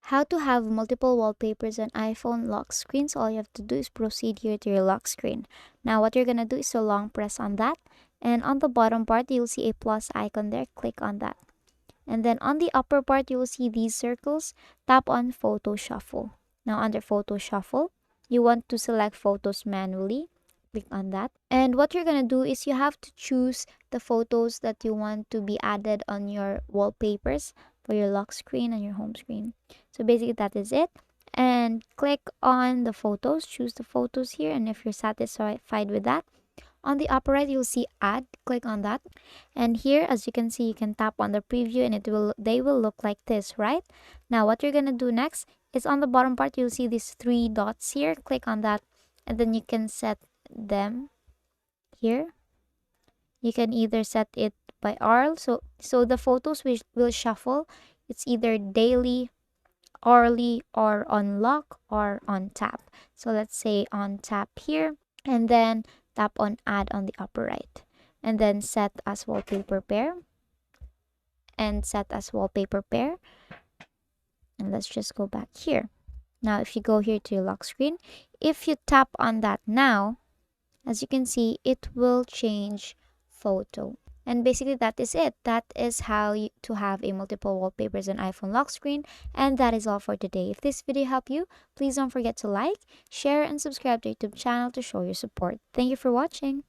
How to have multiple wallpapers on iPhone lock screen. So all you have to do is proceed here to your lock screen. Now what you're gonna do is to long press on that, and on the bottom part you'll see a plus icon there. Click on that, and then on the upper part you will see these circles. Tap on photo shuffle. Now under photo shuffle you want to select photos manually. Click on that, and what you're gonna do is you have to choose the photos that you want to be added on your wallpapers for your lock screen and your home screen. So basically that is it, and click on the photos, choose the photos here, and if you're satisfied with that, on the upper right you'll see add. Click on that, and here as you can see you can tap on the preview and they will look like this, right? Now what you're gonna do next is on the bottom part you'll see these three dots here. Click on that, and then you can set them here. You can either set it by hour, so the photos will shuffle. It's either daily, hourly, or on lock or on tap. So let's say on tap here, and then tap on add on the upper right, and then set as wallpaper pair, and set as wallpaper pair. And let's just go back here. Now if you go here to your lock screen, if you tap on that now, as you can see it will change photo. And basically that is it. That is how to have a multiple wallpapers on iPhone lock screen. And that is all for today. If this video helped you, please don't forget to like, share, and subscribe to our YouTube channel to show your support. Thank you for watching.